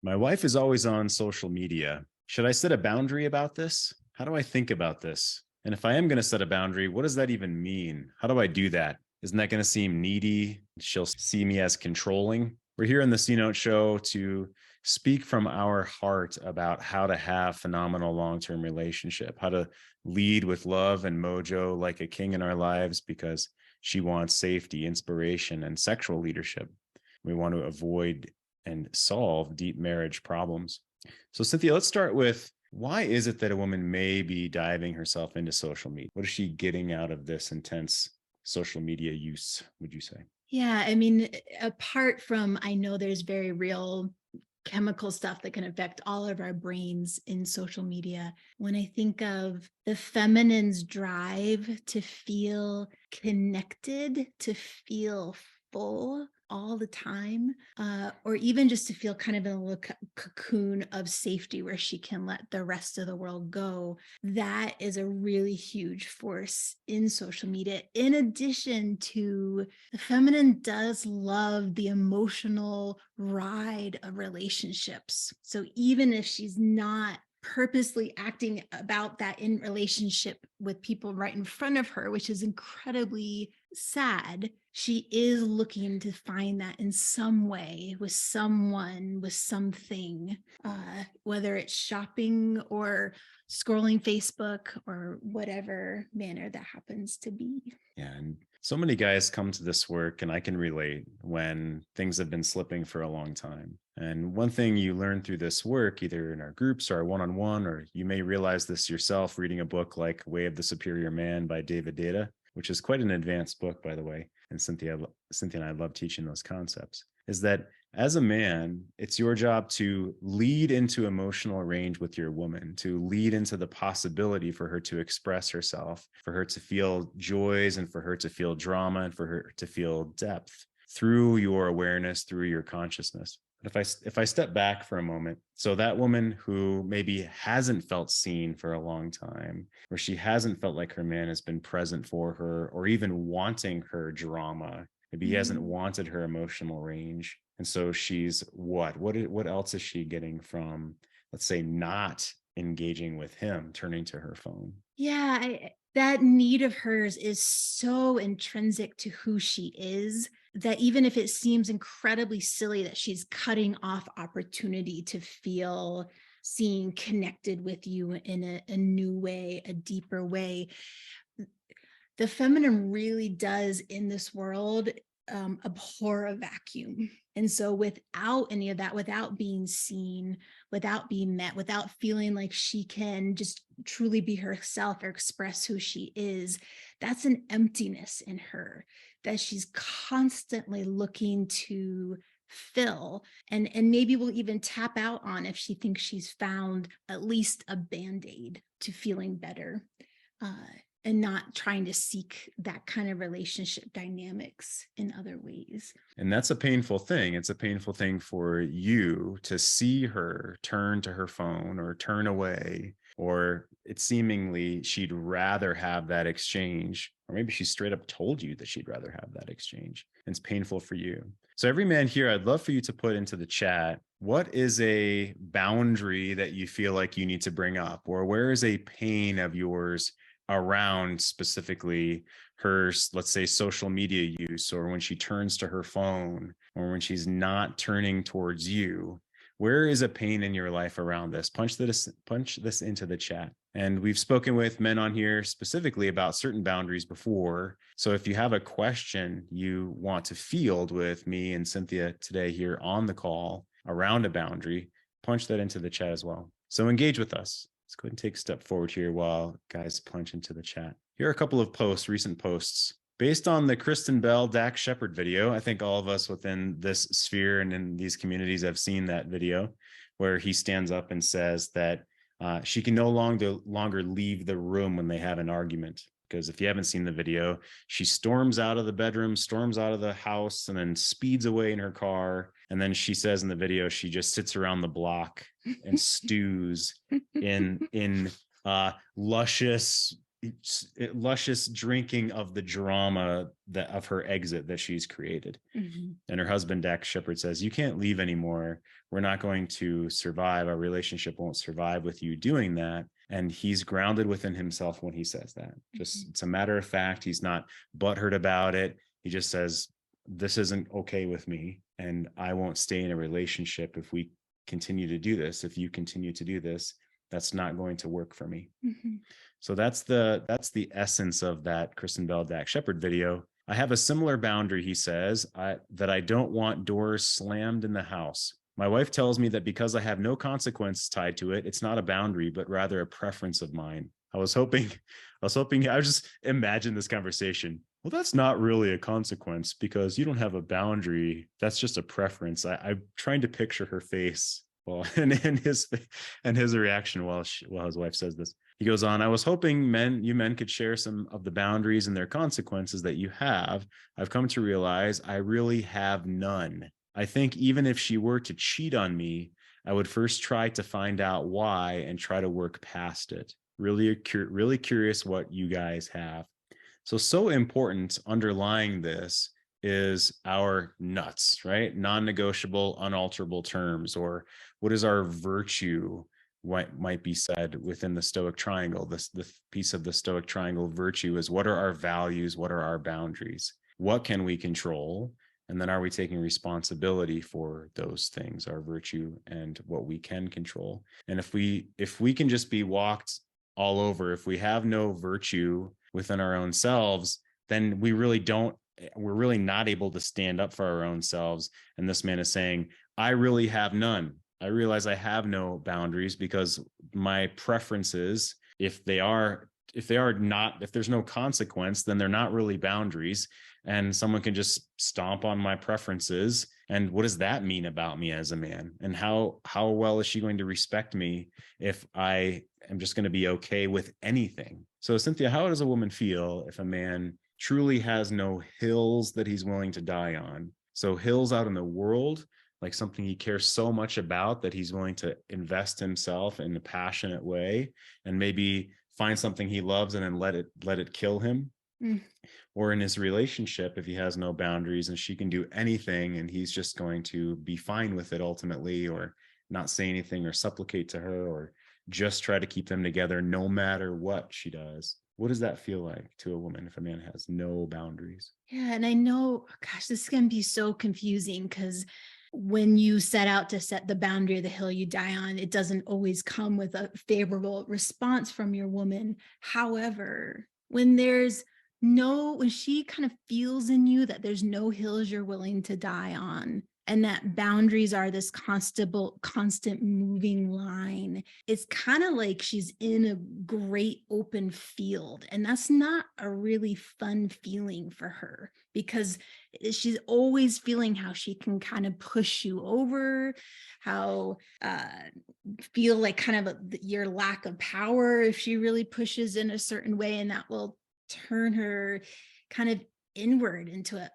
My wife is always on social media. Should I set a boundary about this? How do I think about this? And if I am going to set a boundary, what does that even mean? How do I do that? Isn't that going to seem needy? She'll see me as controlling. We're here in the C Note Show to speak from our heart about how to have phenomenal long-term relationship, how to lead with love and mojo like a king in our lives, because she wants safety, inspiration, and sexual leadership. We want to avoid and solve deep marriage problems. So Cynthia, let's start with, why is it that a woman may be diving herself into social media? What is she getting out of this intense social media use, would you say? Yeah, I mean, apart from, I know there's very real chemical stuff that can affect all of our brains in social media. When I think of the feminine's drive to feel connected, to feel full all the time, or even just to feel kind of in a little cocoon of safety where she can let the rest of the world go, that is a really huge force in social media. In addition to, the feminine does love the emotional ride of relationships. So even if she's not purposely acting about that in relationship with people right in front of her, which is incredibly sad, she is looking to find that in some way with someone, with something, whether it's shopping or scrolling Facebook or whatever manner that happens to be. Yeah. And so many guys come to this work, and I can relate, when things have been slipping for a long time. And one thing you learn through this work, either in our groups or one-on-one, or you may realize this yourself reading a book like Way of the Superior Man by David Deida, which is quite an advanced book, by the way. And Cynthia and I love teaching those concepts, is that as a man, it's your job to lead into emotional range with your woman, to lead into the possibility for her to express herself, for her to feel joys, and for her to feel drama, and for her to feel depth through your awareness, through your consciousness. But if I step back for a moment, so that woman who maybe hasn't felt seen for a long time, or she hasn't felt like her man has been present for her, or even wanting her drama, maybe he hasn't wanted her emotional range. And so she's what else is she getting from, let's say, not engaging with him, turning to her phone? Yeah, that need of hers is so intrinsic to who she is that even if it seems incredibly silly that she's cutting off opportunity to feel seen, connected with you in a new way, a deeper way, the feminine really does in this world abhor a vacuum. And so without any of that, without being seen, without being met, without feeling like she can just truly be herself or express who she is, that's an emptiness in her that she's constantly looking to fill, and maybe will even tap out on if she thinks she's found at least a band-aid to feeling better. Uh, and not trying to seek that kind of relationship dynamics in other ways. And that's a painful thing. It's a painful thing for you to see her turn to her phone or turn away, or it's seemingly she'd rather have that exchange, or maybe she straight up told you that she'd rather have that exchange. And it's painful for you. So every man here, I'd love for you to put into the chat, what is a boundary that you feel like you need to bring up, or where is a pain of yours around specifically her, let's say, social media use, or when she turns to her phone, or when she's not turning towards you? Where is a pain in your life around this? Punch this into the chat. And we've spoken with men on here specifically about certain boundaries before. So if you have a question you want to field with me and Cynthia today here on the call around a boundary, punch that into the chat as well. So engage with us. Let's go ahead and take a step forward here while guys punch into the chat. Here are a couple of recent posts. Based on the Kristen Bell, Dax Shepard video, I think all of us within this sphere and in these communities have seen that video where he stands up and says that she can no longer leave the room when they have an argument. Because if you haven't seen the video, she storms out of the bedroom, storms out of the house, and then speeds away in her car. And then she says in the video, she just sits around the block and stews in luscious luscious drinking of the drama that of her exit that she's created. And her husband, Dax Shepard, says, "You can't leave anymore. We're not going to survive. Our relationship won't survive with you doing that." And he's grounded within himself when he says that. Just, it's a matter of fact. He's not butthurt about it. He just says, this isn't okay with me, and I won't stay in a relationship if we continue to do this. If you continue to do this, that's not going to work for me. So that's the essence of that Kristen Bell Dax Shepard video. I have a similar boundary, he says, that I don't want doors slammed in the house. My wife tells me that because I have no consequence tied to it, it's not a boundary, but rather a preference of mine. I was just imagine this conversation. Well, that's not really a consequence because you don't have a boundary. That's just a preference. I'm trying to picture her face, well, and his reaction while his wife says this. He goes on, I was hoping you men could share some of the boundaries and their consequences that you have. I've come to realize I really have none. I think even if she were to cheat on me, I would first try to find out why and try to work past it. Really curious what you guys have. So important underlying this is our nuts, right? Non-negotiable, unalterable terms, or what is our virtue, what might be said within the Stoic triangle. The piece of the Stoic triangle virtue is, what are our values? What are our boundaries? What can we control? And then are we taking responsibility for those things, our virtue and what we can control? And if we can just be walked all over, if we have no virtue within our own selves, then we're really not able to stand up for our own selves. And this man is saying, I really have none. I realize I have no boundaries because my preferences, if there's no consequence, then they're not really boundaries. And someone can just stomp on my preferences. And what does that mean about me as a man? And how well is she going to respect me if I am just going to be okay with anything? So Cynthia, how does a woman feel if a man truly has no hills that he's willing to die on? So hills out in the world, like something he cares so much about that he's willing to invest himself in a passionate way and maybe find something he loves and then let it kill him. Or in his relationship, if he has no boundaries and she can do anything and he's just going to be fine with it ultimately, or not say anything or supplicate to her, or just try to keep them together no matter what she does. What does that feel like to a woman if a man has no boundaries? Yeah. And I know, gosh, this can be so confusing because when you set out to set the boundary of the hill you die on, it doesn't always come with a favorable response from your woman. However, when she kind of feels in you that there's no hills you're willing to die on, and that boundaries are this constant moving line, it's kind of like she's in a great open field. And that's not a really fun feeling for her because she's always feeling how she can kind of push you over, how feel like kind of your lack of power if she really pushes in a certain way, and that will turn her kind of inward into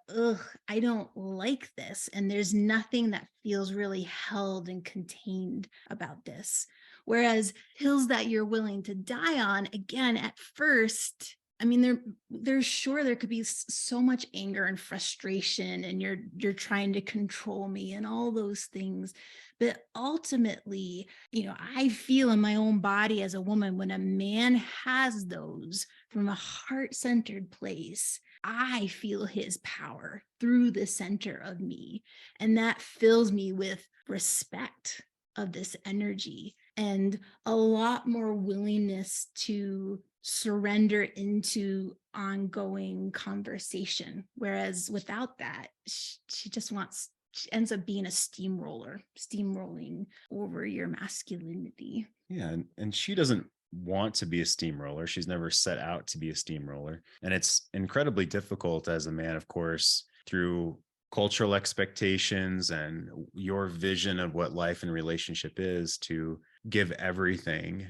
I don't like this. And there's nothing that feels really held and contained about this. Whereas hills that you're willing to die on, again, at first, I mean, there's sure there could be so much anger and frustration, and you're trying to control me and all those things. But ultimately, I feel in my own body as a woman, when a man has those from a heart-centered place, I feel his power through the center of me. And that fills me with respect of this energy and a lot more willingness to surrender into ongoing conversation. Whereas without that, she ends up being a steamrolling over your masculinity. Yeah. And she doesn't want to be a steamroller. She's never set out to be a steamroller. And it's incredibly difficult as a man, of course, through cultural expectations and your vision of what life and relationship is, to give everything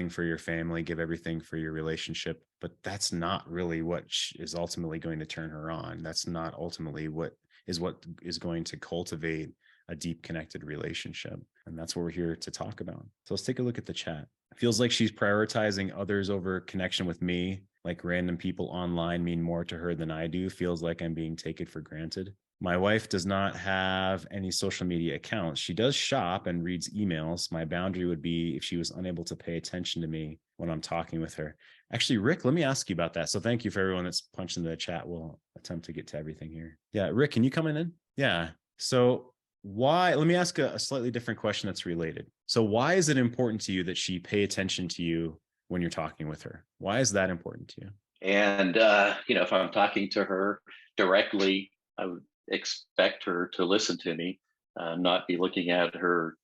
for your family, give everything for your relationship. But that's not really what is ultimately going to turn her on. That's not ultimately what is going to cultivate a deep connected relationship. And that's what we're here to talk about. So let's take a look at the chat. Feels like she's prioritizing others over connection with me, like random people online mean more to her than I do. Feels like I'm being taken for granted. My wife does not have any social media accounts. She does shop and reads emails. My boundary would be if she was unable to pay attention to me when I'm talking with her. Actually, Rick, let me ask you about that. So thank you for everyone that's punched into the chat. We'll attempt to get to everything here. Yeah, Rick, can you come in? Yeah. So why, let me ask a slightly different question that's related. So why is it important to you that she pay attention to you when you're talking with her? Why is that important to you? And, if I'm talking to her directly, I would expect her to listen to me, not be looking at her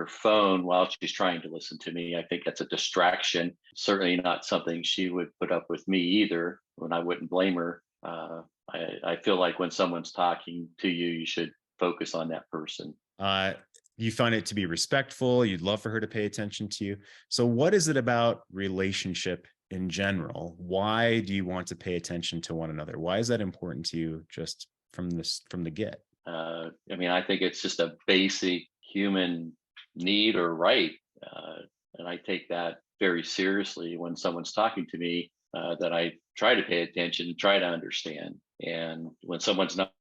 phone while she's trying to listen to me. I think that's a distraction. Certainly not something she would put up with me either, when I wouldn't blame her. I feel like when someone's talking to you, you should focus on that person. Uh, you find it to be respectful. You'd love for her to pay attention to you. So what is it about relationship in general? Why do you want to pay attention to one another? Why is that important to you just from the get? I think it's just a basic human need or right. And I take that very seriously when someone's talking to me, that I try to pay attention, try to understand. And when someone's not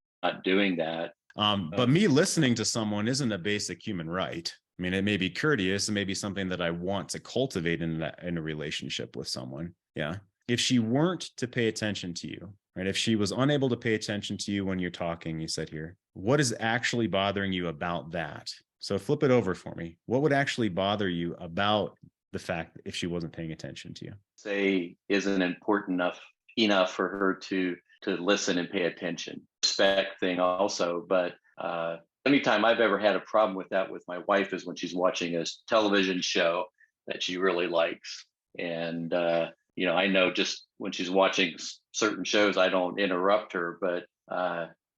doing that. But me listening to someone isn't a basic human right. I mean, it may be courteous, it may be something that I want to cultivate in a relationship with someone. Yeah. If she weren't to pay attention to you, right? If she was unable to pay attention to you when you're talking, you said here, what is actually bothering you about that? So flip it over for me. What would actually bother you about the fact if she wasn't paying attention to you? Say isn't important enough for her to listen and pay attention. Respect thing also, but anytime I've ever had a problem with that with my wife is when she's watching a television show that she really likes, and I know just when she's watching certain shows, I don't interrupt her, but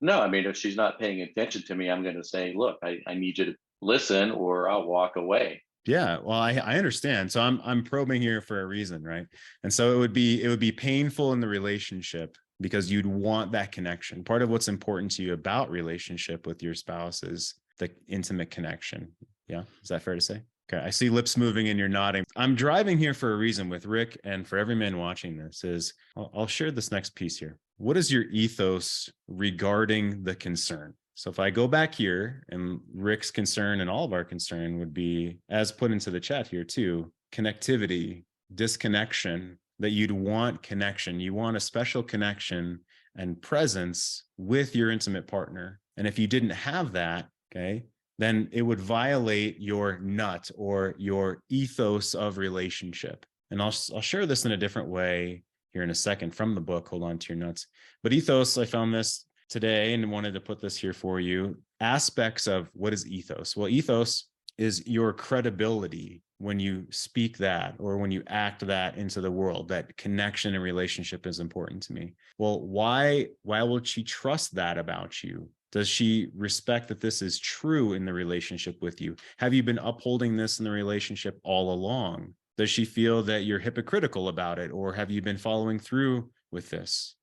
no, I mean, if she's not paying attention to me, I'm going to say, look, I need you to listen, or I'll walk away. Yeah, well, I understand. So I'm probing here for a reason, right? And so it would be painful in the relationship because you'd want that connection. Part of what's important to you about relationship with your spouse is the intimate connection. Yeah, is that fair to say? Okay, I see lips moving and you're nodding. I'm driving here for a reason with Rick, and for every man watching this is I'll share this next piece here. What is your ethos regarding the concern? So if I go back here, and Rick's concern and all of our concern would be, as put into the chat here too, connectivity, disconnection, that you'd want connection. You want a special connection and presence with your intimate partner. And if you didn't have that, okay, then it would violate your nut or your ethos of relationship. And I'll share this in a different way here in a second from the book, Hold On to Your Nuts. But ethos, I found this today and wanted to put this here for you. Aspects of what is ethos? Well, ethos is your credibility when you speak that or when you act that into the world. That connection and relationship is important to me. Well, why will she trust that about you? Does she respect that this is true in the relationship with you? Have you been upholding this in the relationship all along? Does she feel that you're hypocritical about it, or have you been following through with this?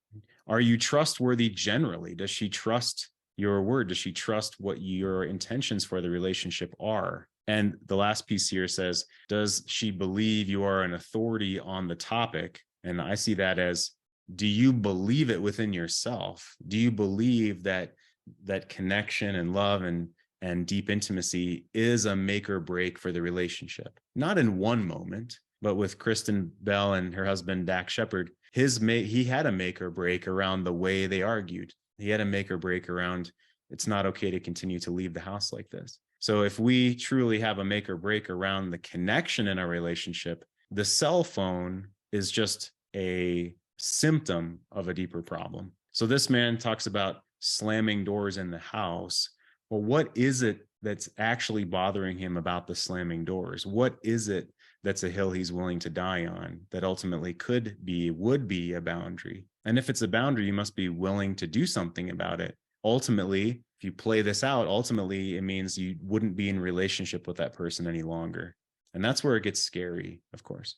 Are you trustworthy generally? Does she trust your word? Does she trust what your intentions for the relationship are? And the last piece here says, does she believe you are an authority on the topic? And I see that as, do you believe it within yourself? Do you believe that connection and love and deep intimacy is a make or break for the relationship? Not in one moment, but with Kristen Bell and her husband, Dak Shepard, he had a make or break around the way they argued. He had a make or break around, it's not okay to continue to leave the house like this. So if we truly have a make or break around the connection in our relationship, the cell phone is just a symptom of a deeper problem. So this man talks about slamming doors in the house. Well, what is it that's actually bothering him about the slamming doors? What is it that's a hill he's willing to die on that ultimately would be a boundary? And if it's a boundary, you must be willing to do something about it. Ultimately, if you play this out, ultimately, it means you wouldn't be in relationship with that person any longer. And that's where it gets scary, of course.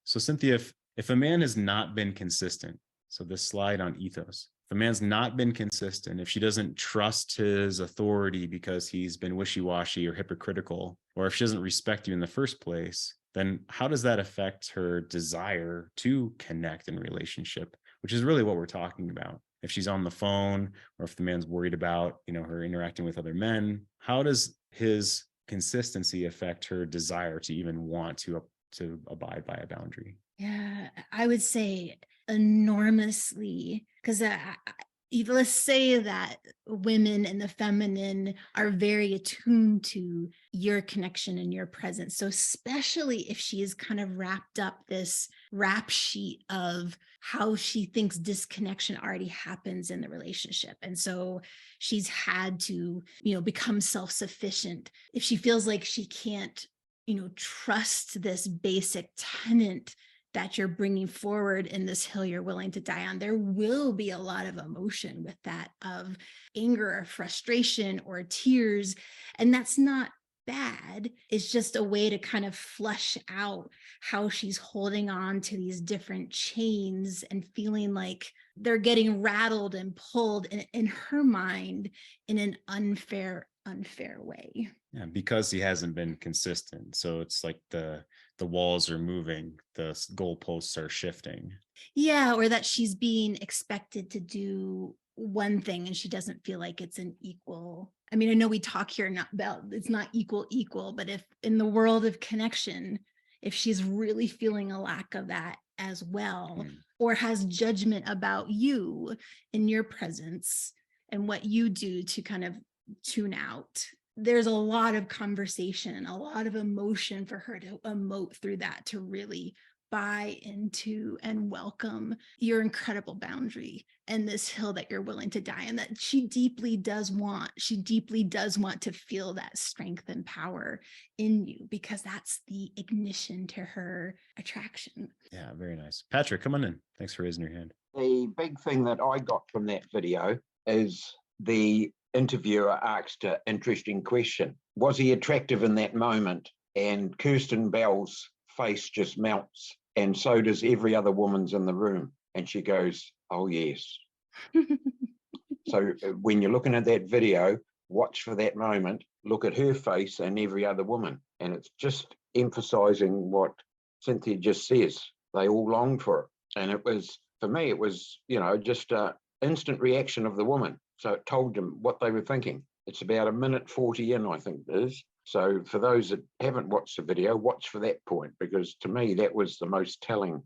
So Cynthia, if a man has not been consistent, so this slide on ethos, if a man's not been consistent, if she doesn't trust his authority because he's been wishy-washy or hypocritical, or if she doesn't respect you in the first place, then how does that affect her desire to connect in relationship, which is really what we're talking about. If she's on the phone, or if the man's worried about, her interacting with other men, how does his consistency affect her desire to even want to abide by a boundary? Yeah, I would say enormously, because let's say that women and the feminine are very attuned to your connection and your presence. So especially if she is kind of wrapped up this rap sheet of how she thinks disconnection already happens in the relationship. And so she's had to, become self-sufficient. If she feels like she can't, trust this basic tenet that you're bringing forward in this hill you're willing to die on, there will be a lot of emotion with that, of anger or frustration or tears. And that's not bad. It's just a way to kind of flush out how she's holding on to these different chains and feeling like they're getting rattled and pulled in her mind in an unfair way. Yeah, because he hasn't been consistent. So it's like the walls are moving, the goalposts are shifting. Yeah, or that she's being expected to do one thing and she doesn't feel like it's an equal. I mean, I know we talk here not about it's not equal, but if in the world of connection, if she's really feeling a lack of that as well, or has judgment about you in your presence and what you do to kind of tune out, there's a lot of conversation, a lot of emotion for her to emote through that, to really buy into and welcome your incredible boundary and this hill that you're willing to die in, that she deeply does want to feel that strength and power in you, because that's the ignition to her attraction. Yeah, very nice. Patrick, come on in. Thanks for raising your hand. The big thing that I got from that video is the interviewer asked an interesting question. Was he attractive in that moment? And Kirsten Bell's face just melts, and so does every other woman's in the room. And she goes, oh, yes. So when you're looking at that video, watch for that moment, look at her face and every other woman. And it's just emphasizing what Cynthia just says. They all longed for it. And it was, for me, it was, just an instant reaction of the woman. So it told them what they were thinking. It's about 1:40 in, I think it is. So for those that haven't watched the video, watch for that point, because to me, that was the most telling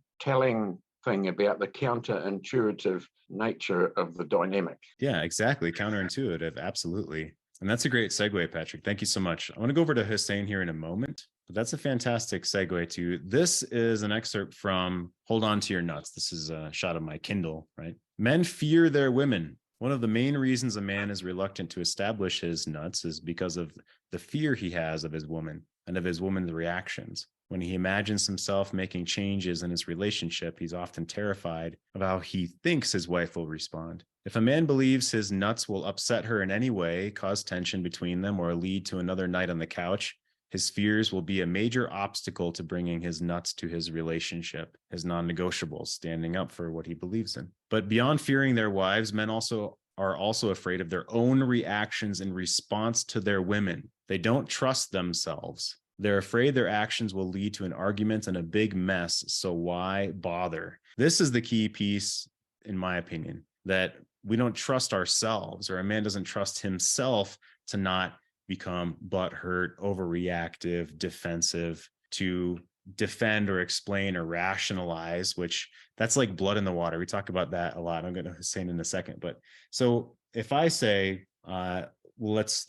thing about the counterintuitive nature of the dynamic. Yeah, exactly. Counterintuitive. Absolutely. And that's a great segue, Patrick. Thank you so much. I want to go over to Hussein here in a moment, but that's a fantastic segue to, this is an excerpt from Hold On to Your Nuts. This is a shot of my Kindle, right? Men fear their women. One of the main reasons a man is reluctant to establish his nuts is because of the fear he has of his woman and of his woman's reactions. When he imagines himself making changes in his relationship, he's often terrified of how he thinks his wife will respond. If a man believes his nuts will upset her in any way, cause tension between them, or lead to another night on the couch, his fears will be a major obstacle to bringing his nuts to his relationship, his non-negotiables, standing up for what he believes in. But beyond fearing their wives, men are also afraid of their own reactions in response to their women. They don't trust themselves. They're afraid their actions will lead to an argument and a big mess, so why bother? This is the key piece, in my opinion, that we don't trust ourselves, or a man doesn't trust himself to not become butthurt, overreactive, defensive, to defend or explain or rationalize, which that's like blood in the water. We talk about that a lot. I'm going to say in a second. But so if I say, well, let's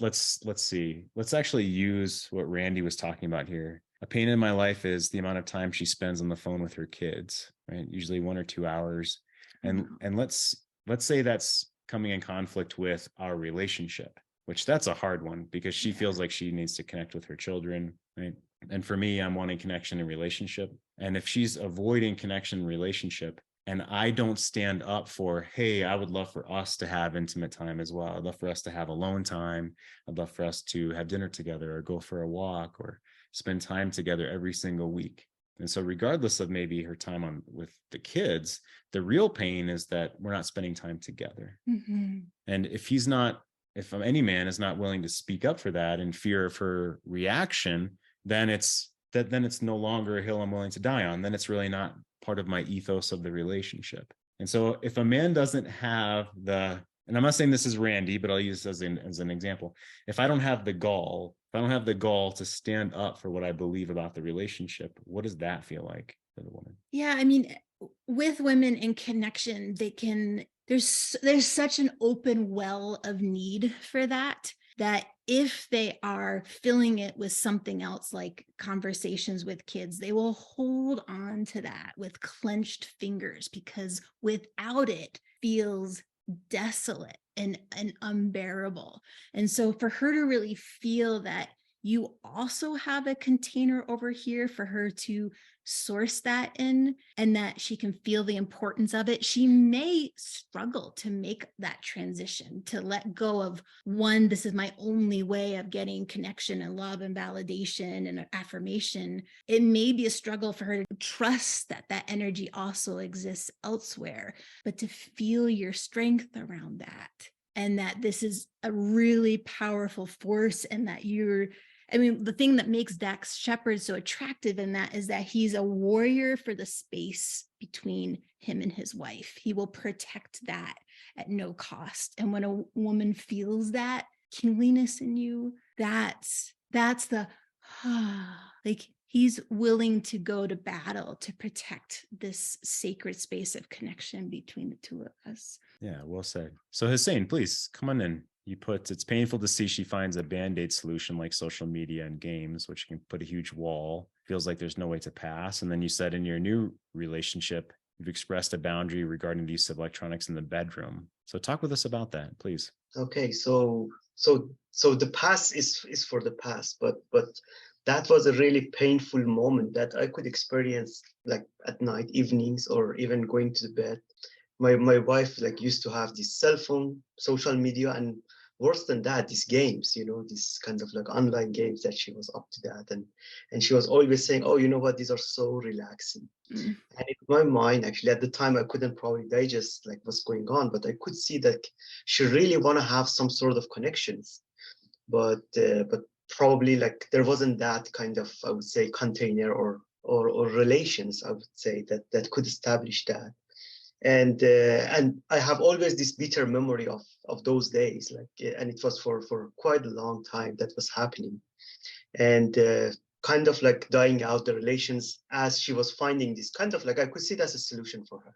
see, let's actually use what Randy was talking about here. A pain in my life is the amount of time she spends on the phone with her kids, right? Usually 1 or 2 hours. And let's say that's coming in conflict with our relationship, which that's a hard one, because she feels like she needs to connect with her children, right? And for me, I'm wanting connection and relationship. And if she's avoiding connection and relationship, and I don't stand up for, hey, I would love for us to have intimate time as well. I'd love for us to have alone time. I'd love for us to have dinner together, or go for a walk, or spend time together every single week. And so regardless of maybe her time with the kids, the real pain is that we're not spending time together. Mm-hmm. And if any man is not willing to speak up for that in fear of her reaction, then it's that then it's no longer a hill I'm willing to die on. Then it's really not part of my ethos of the relationship. And so if a man doesn't have and I'm not saying this is Randy, but I'll use this as an example. If I don't have the gall to stand up for what I believe about the relationship, what does that feel like for the woman? Yeah, I mean, with women in connection, there's such an open well of need for that if they are filling it with something else like conversations with kids, they will hold on to that with clenched fingers, because without it feels desolate and unbearable. And so for her to really feel that you also have a container over here for her to source that in, and that she can feel the importance of it, she may struggle to make that transition, to let go of this is my only way of getting connection and love and validation and affirmation. It may be a struggle for her to trust that that energy also exists elsewhere, but to feel your strength around that, and that this is a really powerful force, and that the thing that makes Dax Shepard so attractive in that is that he's a warrior for the space between him and his wife. He will protect that at no cost. And when a woman feels that kingliness in you, that's the, like, he's willing to go to battle to protect this sacred space of connection between the two of us. Yeah, well said. So Hussein, please come on in. You put, it's painful to see she finds a band-aid solution like social media and games, which can put a huge wall. Feels like there's no way to pass. And then you said in your new relationship, you've expressed a boundary regarding the use of electronics in the bedroom. So talk with us about that, please. Okay, so the past is for the past, but that was a really painful moment that I could experience, like at night, evenings, or even going to bed. My wife used to have this cell phone, social media, and worse than that, these games, these kind of online games that she was up to that. And she was always saying, oh, you know what, these are so relaxing. And in my mind, actually, at the time, I couldn't probably digest what's going on, but I could see that she really want to have some sort of connections. But probably there wasn't that kind of, I would say, container or relations, I would say, that could establish that. And I have always this bitter memory of those days, and it was for quite a long time that was happening, and kind of dying out the relations as she was finding this kind of I could see that's a solution for her.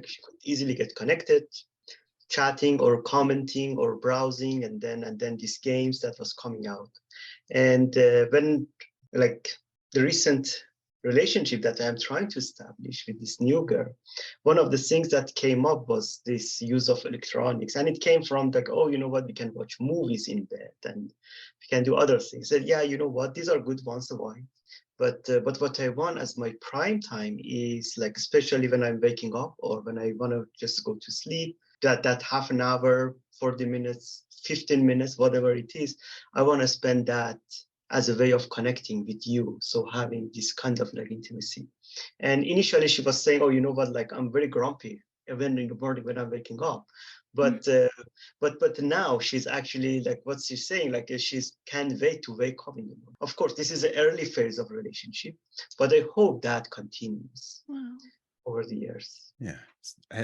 She could easily get connected, chatting or commenting or browsing, and then these games that was coming out. And when the recent relationship that I'm trying to establish with this new girl, one of the things that came up was this use of electronics, and it came from oh, you know what, we can watch movies in bed and we can do other things. And yeah, you know what, these are good once in a while, but what I want as my prime time is especially when I'm waking up or when I want to just go to sleep, that half an hour, 40 minutes, 15 minutes, whatever it is, I want to spend that as a way of connecting with you. So having this kind of intimacy. And initially she was saying, oh, you know what, I'm very grumpy even in the morning when I'm waking up. But now she's actually what she's saying, she's can't wait to wake up in the morning. Of course, this is the early phase of relationship, but I hope that continues over the years. Yeah.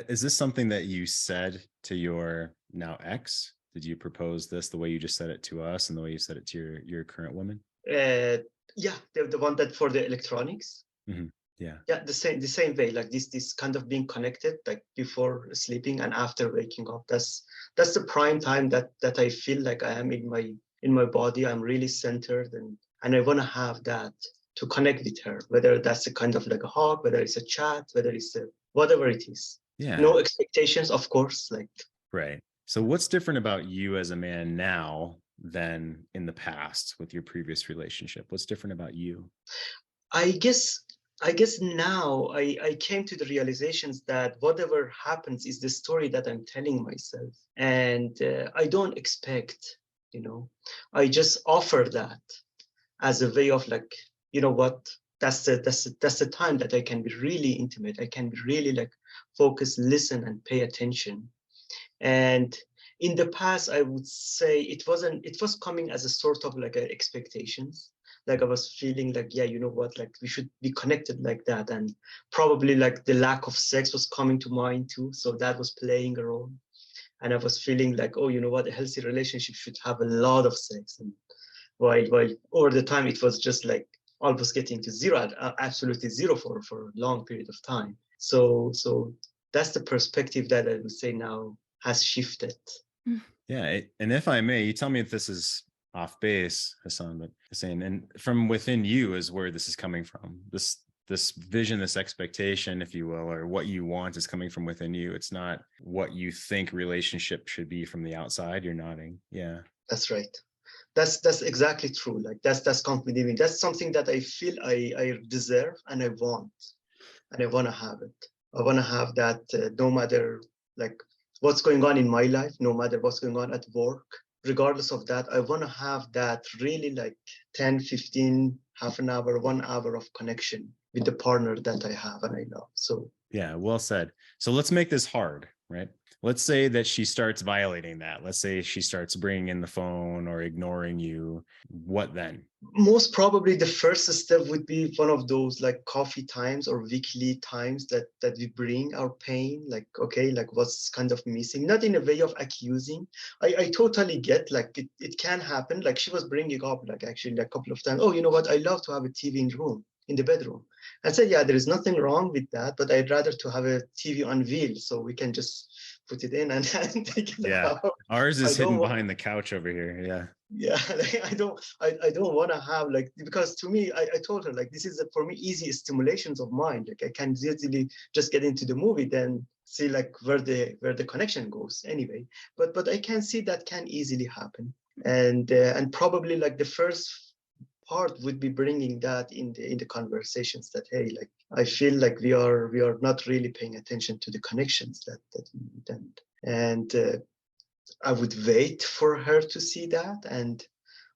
Is this something that you said to your now ex? Did you propose this the way you just said it to us and the way you said it to your current woman? Yeah, the one that for the electronics. Mm-hmm. Yeah, the same way, this kind of being connected before sleeping and after waking up. That's the prime time that I feel I am in my body. I'm really centered, and I want to have that to connect with her, whether that's a kind of a hug, whether it's a chat, whether it's whatever it is. Yeah, no expectations, of course. Right. So what's different about you as a man now than in the past with your previous relationship? What's different about you? I guess now I came to the realizations that whatever happens is the story that I'm telling myself, and I don't expect, I just offer that as a way of you know what, that's the time that I can be really intimate. I can be really focus, listen, and pay attention. And in the past, I would say it was coming as a sort of expectations, like I was feeling like, yeah, you know what, like we should be connected like that. And probably like the lack of sex was coming to mind too. So that was playing a role. And I was feeling like, oh, you know what, a healthy relationship should have a lot of sex. And while over the time it was just like almost getting to zero, absolutely zero for a long period of time. So that's the perspective that I would say now has shifted. Yeah. And if I may, you tell me if this is off base, Hassan, but saying, and from within you is where this is coming from. This vision, this expectation, if you will, or what you want is coming from within you. It's not what you think relationship should be from the outside. You're nodding. Yeah. That's right. That's exactly true. Like that's completely, that's something that I feel I deserve and I want to have it. I want to have that no matter like what's going on in my life, no matter what's going on at work, regardless of that, I want to have that really like 10, 15, half an hour, 1 hour of connection with the partner that I have and I love. So yeah, well said. So let's make this hard, right? Let's say that she starts violating that. Let's say she starts bringing in the phone or ignoring you. What then? Most probably the first step would be one of those like coffee times or weekly times that we bring our pain, like, okay, like what's kind of missing, not in a way of accusing. I totally get like it can happen. Like she was bringing up like actually a couple of times, oh, you know what, I love to have a TV in the room, in the bedroom. I said, yeah, there is nothing wrong with that, but I'd rather to have a TV on wheel so we can just put it in and take it out. Ours is hidden behind the couch over here. Yeah, like, I don't want to have like, because to me, I told her like, this is for me easy stimulations of mind. Like I can easily just get into the movie, then see like where the connection goes anyway. But I can see that can easily happen. And probably like the first part would be bringing that in the conversations that, hey, like I feel like we are not really paying attention to the connections that we need. And I would wait for her to see that, and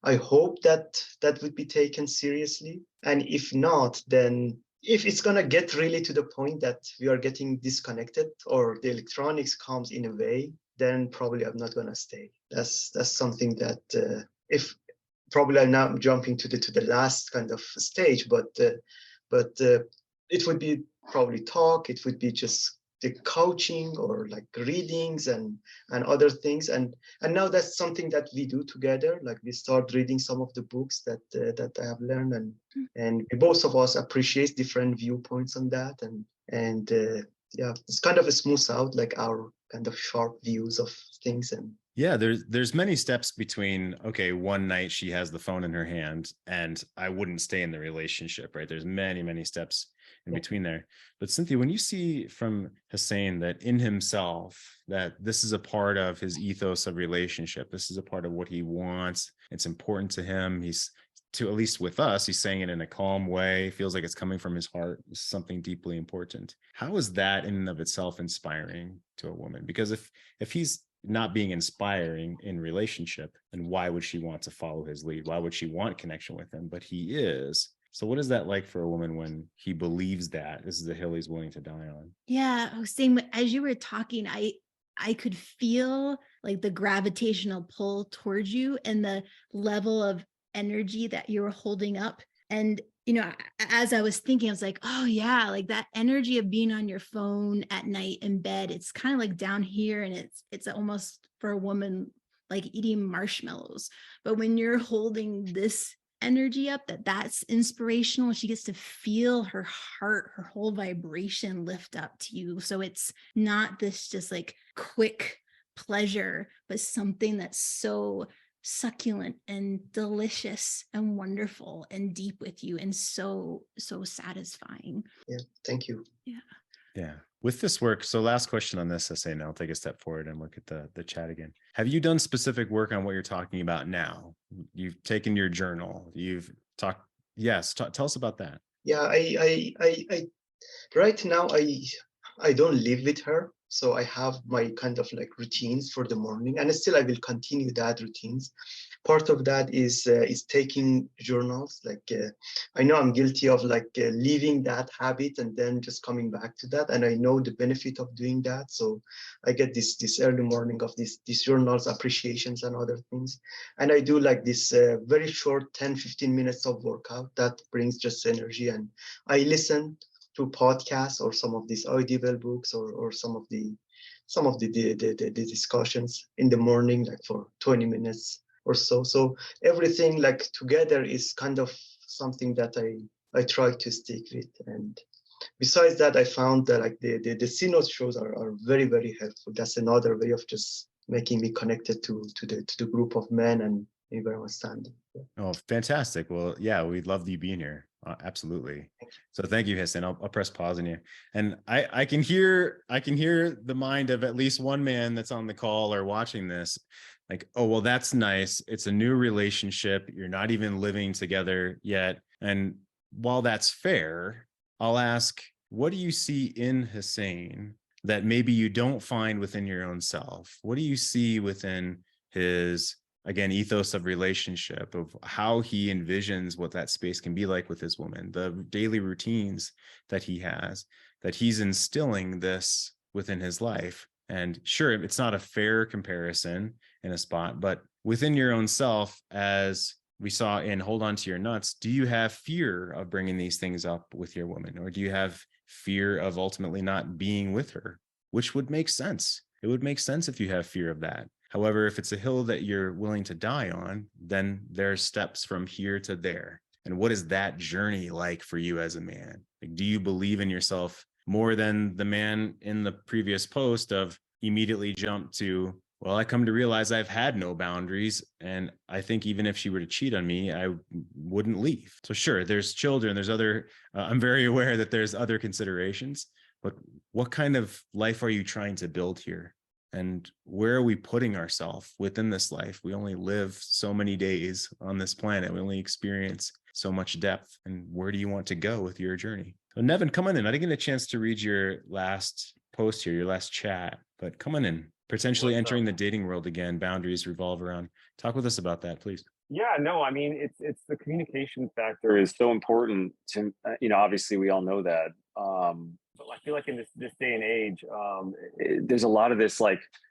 I hope that would be taken seriously. And if not, then if it's gonna get really to the point that we are getting disconnected or the electronics comes in a way, then probably I'm not gonna stay. That's something that if probably I'm now jumping to the last kind of stage, but it would be probably talk. It would be just the coaching or like readings and other things. And now that's something that we do together. Like we start reading some of the books that I have learned, and both of us appreciate different viewpoints on that. And yeah, it's kind of a smooth out like our kind of sharp views of things. And yeah, there's many steps between, okay, one night she has the phone in her hand and I wouldn't stay in the relationship, right? There's many steps in between there. But Cynthia, when you see from Hussein that in himself, that this is a part of his ethos of relationship, this is a part of what he wants, it's important to him, he's, to at least with us, he's saying it in a calm way, feels like it's coming from his heart, something deeply important. How is that in and of itself inspiring to a woman? Because if he's not being inspiring in relationship, then why would she want to follow his lead? Why would she want connection with him? But he is. So what is that like for a woman when he believes that this is the hill he's willing to die on? Yeah, I was saying, as you were talking, I could feel like the gravitational pull towards you and the level of energy that you were holding up. And, you know, as I was thinking, I was like, oh yeah, like that energy of being on your phone at night in bed, it's kind of like down here, and it's almost for a woman like eating marshmallows. But when you're holding this energy up, that's inspirational, she gets to feel her heart, her whole vibration lift up to you. So it's not this just like quick pleasure, but something that's so succulent and delicious and wonderful and deep with you and so satisfying. Yeah, thank you. Yeah. With this work, so last question on this essay, and I'll take a step forward and look at the chat again. Have you done specific work on what you're talking about now? You've taken your journal, you've talked. Yes, tell us about that. Yeah, I right now I don't live with her, so I have my kind of like routines for the morning, and still I will continue that routines. part of that is taking journals. I know I'm guilty of leaving that habit and then just coming back to that, and I know the benefit of doing that. So I get this early morning of these journals, appreciations and other things, and I do this very short 10-15 minutes of workout that brings just energy. And I listen to podcasts or some of these audible books or some of the discussions in the morning, for 20 minutes or so. So everything together is kind of something that I try to stick with. And besides that, I found that the C-Note shows are very, very helpful. That's another way of just making me connected to the group of men and where I'm standing. Yeah. Oh, fantastic. Well, yeah, we'd love you being here. Absolutely. So thank you, Hassan. I'll press pause on you. And I can hear the mind of at least one man that's on the call or watching this. Oh, well, that's nice. It's a new relationship. You're not even living together yet. And while that's fair, I'll ask, what do you see in Hassan that maybe you don't find within your own self? What do you see within his, again, ethos of relationship, of how he envisions what that space can be like with his woman, the daily routines that he has, that he's instilling this within his life? And sure, it's not a fair comparison in a spot, but within your own self, as we saw in Hold On to Your Nuts, do you have fear of bringing these things up with your woman? Or do you have fear of ultimately not being with her? Which would make sense. It would make sense if you have fear of that. However, if it's a hill that you're willing to die on, then there's steps from here to there. And what is that journey like for you as a man? Do you believe in yourself more than the man in the previous post of immediately jump to, well, I come to realize I've had no boundaries, and I think even if she were to cheat on me, I wouldn't leave. So sure, there's children, there's other, I'm very aware that there's other considerations, but what kind of life are you trying to build here? And where are we putting ourselves within this life? We only live so many days on this planet. We only experience so much depth. And where do you want to go with your journey? So Nevin, come on in. I didn't get a chance to read your last post here, your last chat, but come on in. Potentially entering the dating world again, boundaries revolve around. Talk with us about that, please. Yeah, no, I mean, it's the communication factor is so important to, obviously we all know that. But I feel like in this day and age, there's a lot of this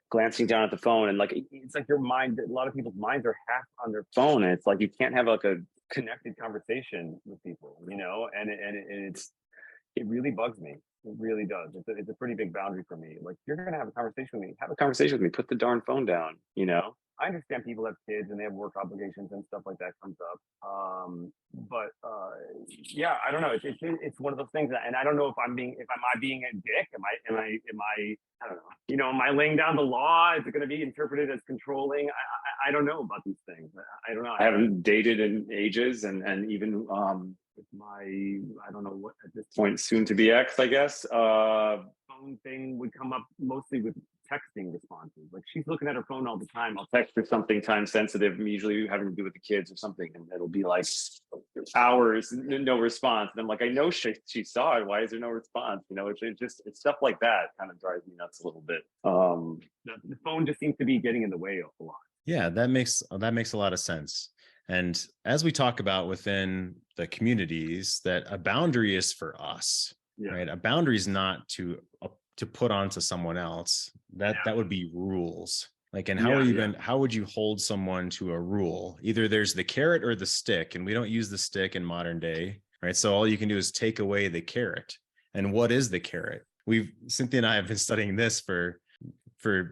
glancing down at the phone, and it's your mind. A lot of people's minds are half on their phone, and it's you can't have a connected conversation with people, and it really bugs me. It really does. It's a pretty big boundary for me. You're gonna have a conversation with me. Have a conversation with me. Put the darn phone down. I understand people have kids and they have work obligations and stuff like that comes up. But yeah, I don't know. It's one of those things, and I don't know if am I being a dick? Am I I don't know. Am I laying down the law? Is it going to be interpreted as controlling? I don't know about these things. I don't know. I haven't dated in ages, and even with my, I don't know what at this point, soon to be ex, I guess, phone thing would come up mostly with texting responses. She's looking at her phone all the time. I'll text her something time sensitive, usually having to do with the kids or something, and it'll be hours, no response. And I'm I know she saw it. Why is there no response? It's stuff like that kind of drives me nuts a little bit. The phone just seems to be getting in the way a lot. Yeah, that makes a lot of sense. And as we talk about within the communities, that a boundary is for us, right? A boundary is not to put onto someone else. That would be rules. And how would you hold someone to a rule? Either there's the carrot or the stick, and we don't use the stick in modern day, right? So all you can do is take away the carrot. And what is the carrot? Cynthia and I have been studying this for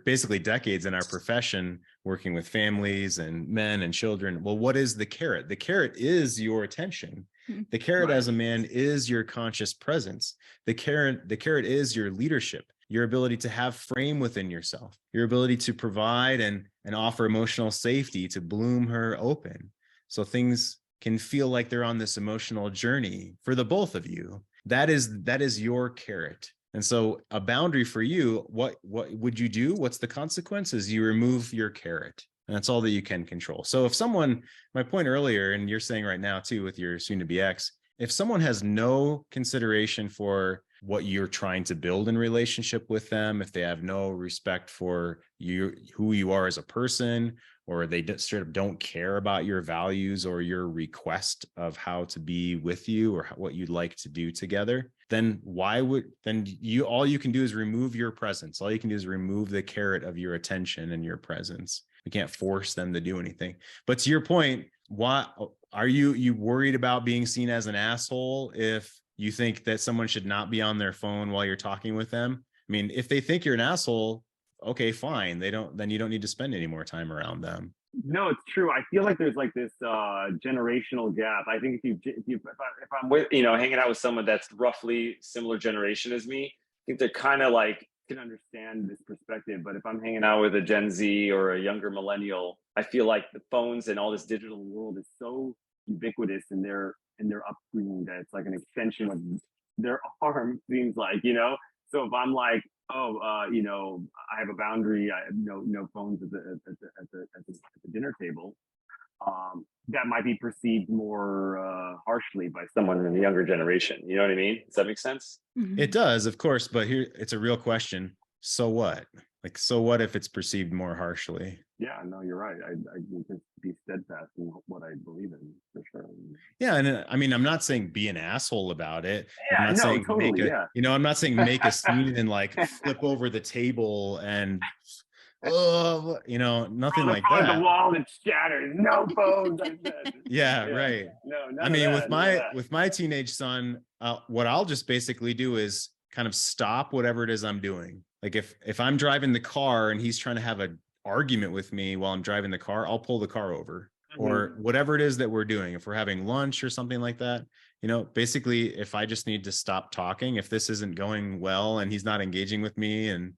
basically decades in our profession, working with families and men and children. Well, what is the carrot? The carrot is your attention. The carrot as a man is your conscious presence. The carrot is your leadership, your ability to have frame within yourself, your ability to provide and offer emotional safety, to bloom her open. So things can feel like they're on this emotional journey for the both of you. That is your carrot. And so a boundary for you, what would you do? What's the consequences? You remove your carrot, and that's all that you can control. So if someone, my point earlier, and you're saying right now too with your soon to be ex, if someone has no consideration for what you're trying to build in relationship with them, if they have no respect for you, who you are as a person, or they straight up don't care about your values or your request of how to be with you or what you'd like to do together, then all you can do is remove your presence. All you can do is remove the carrot of your attention and your presence. We can't force them to do anything. But to your point, why are you worried about being seen as an asshole if you think that someone should not be on their phone while you're talking with them? I mean, if they think you're an asshole, okay, fine. Then you don't need to spend any more time around them. No, it's true. I feel like there's like this generational gap. I think if I'm with, hanging out with someone that's roughly similar generation as me, I think they're kind of like can understand this perspective. But if I'm hanging out with a Gen Z or a younger millennial, I feel like the phones and all this digital world is so ubiquitous in their upbringing that it's like an extension of their arm, seems like, So if I'm like, I have a boundary, I have no phones at the dinner table, that might be perceived more harshly by someone in the younger generation. You know what I mean? Does that make sense? Mhm. It does, of course, but here it's a real question. So what? Like, so what if it's perceived more harshly? Yeah, no, you're right. I need to be steadfast in what I believe in, for sure. Yeah, and I mean, I'm not saying be an asshole about it. I'm Yeah, not no, saying totally, yeah. I'm not saying make a scene and like flip over the table and nothing like The that. wall and shatters. No phones. I said. Yeah, right. No, I mean, with that. my teenage son, what I'll just basically do is kind of stop whatever it is I'm doing. Like if I'm driving the car and he's trying to have an argument with me while I'm driving the car, I'll pull the car over. Or whatever it is that we're doing. If we're having lunch or something like that, basically, if I just need to stop talking, if this isn't going well and he's not engaging with me, and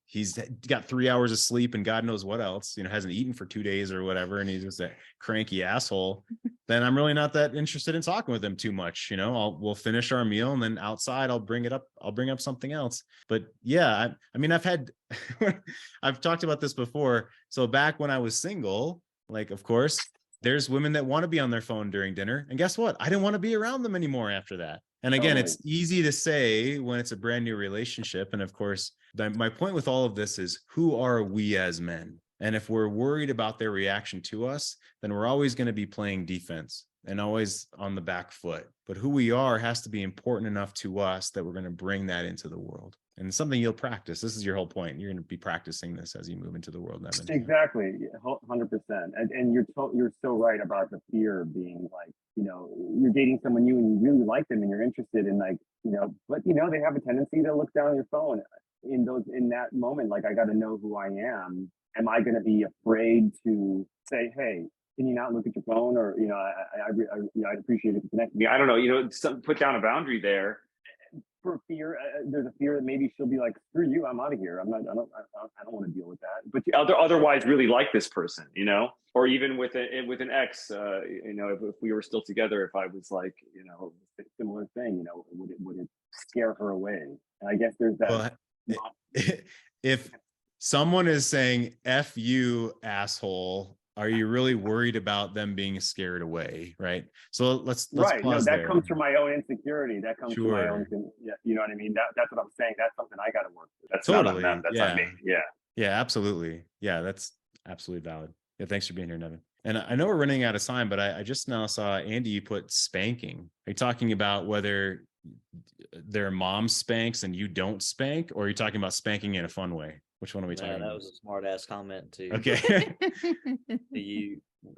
he's got 3 hours of sleep and God knows what else, hasn't eaten for 2 days or whatever, and he's just a cranky asshole, then I'm really not that interested in talking with him too much. We'll finish our meal, and then outside I'll bring up something else. But yeah, I mean, I've talked about this before. So back when I was single, like, of course, there's women that want to be on their phone during dinner. And guess what? I didn't want to be around them anymore after that. And again, It's easy to say when it's a brand new relationship. And of course, my point with all of this is, who are we as men? And if we're worried about their reaction to us, then we're always going to be playing defense and always on the back foot. But who we are has to be important enough to us that we're going to bring that into the world. And it's something you'll practice. This is your whole point. You're going to be practicing this as you move into the world, Nevin. Exactly, 100%. And you're so right about the fear being like, you're dating someone new and you really like them and you're interested in, like, but they have a tendency to look down at your phone in that moment. Like, I got to know who I am. Am I going to be afraid to say, hey, can you not look at your phone? Or, I'd appreciate if you connect me. I don't know, put down a boundary there. For fear, there's a fear that maybe she'll be like, "Screw you, I'm out of here. I don't want to deal with that." But otherwise, really like this person, or even with an ex, if we were still together, if I was like, similar thing, would it scare her away? And I guess there's that. Well, if someone is saying "F you, asshole," are you really worried about them being scared away? Right. So let's right. Pause that there. comes from my own insecurity. That comes from my own. Yeah, you know what I mean. That's what I'm saying. That's something I got to work with. That's totally not on them. That's on me. Yeah. Yeah. Absolutely. Yeah. That's absolutely valid. Yeah. Thanks for being here, Nevin. And I know we're running out of time, but I just now saw Andy, you put spanking. Are you talking about whether their mom spanks and you don't spank, or are you talking about spanking in a fun way? Which one are we talking about? That was a smart ass comment too. Okay.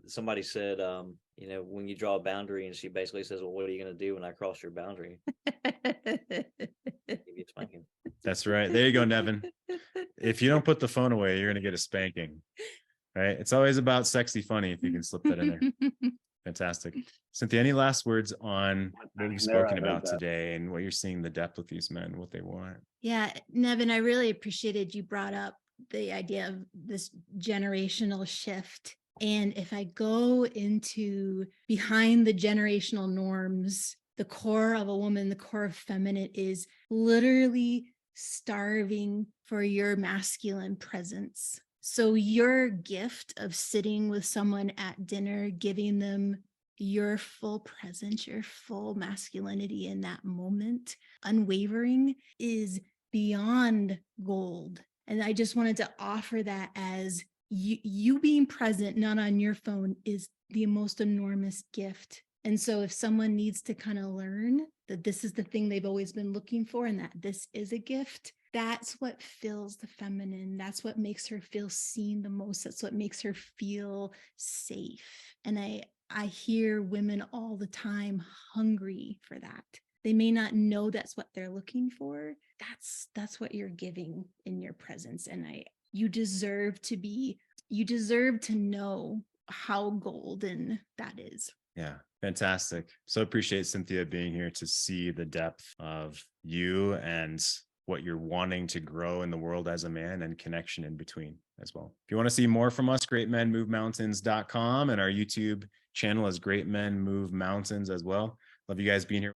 Somebody said, when you draw a boundary, and she basically says, well, what are you going to do when I cross your boundary? Give you a spanking. That's right. There you go, Nevin. If you don't put the phone away, you're going to get a spanking. Right? It's always about sexy funny if you can slip that in there. Fantastic. Cynthia, any last words on what we've spoken about today and what you're seeing the depth with these men, what they want? Yeah, Nevin, I really appreciated you brought up the idea of this generational shift. And if I go into behind the generational norms, the core of a woman, the core of feminine is literally starving for your masculine presence. So your gift of sitting with someone at dinner, giving them your full presence, your full masculinity in that moment, unwavering, is beyond gold. And I just wanted to offer that as you being present, not on your phone, is the most enormous gift. And so if someone needs to kind of learn that this is the thing they've always been looking for and that this is a gift, that's what fills the feminine. That's what makes her feel seen the most. That's what makes her feel safe. And I hear women all the time hungry for that. They may not know that's what they're looking for. That's what you're giving in your presence. And you deserve to know how golden that is. Yeah, fantastic. So appreciate Cynthia being here to see the depth of you and what you're wanting to grow in the world as a man, and connection in between as well. If you want to see more from us, greatmenmovemountains.com, and our YouTube channel is Great Men Move Mountains as well. Love you guys being here.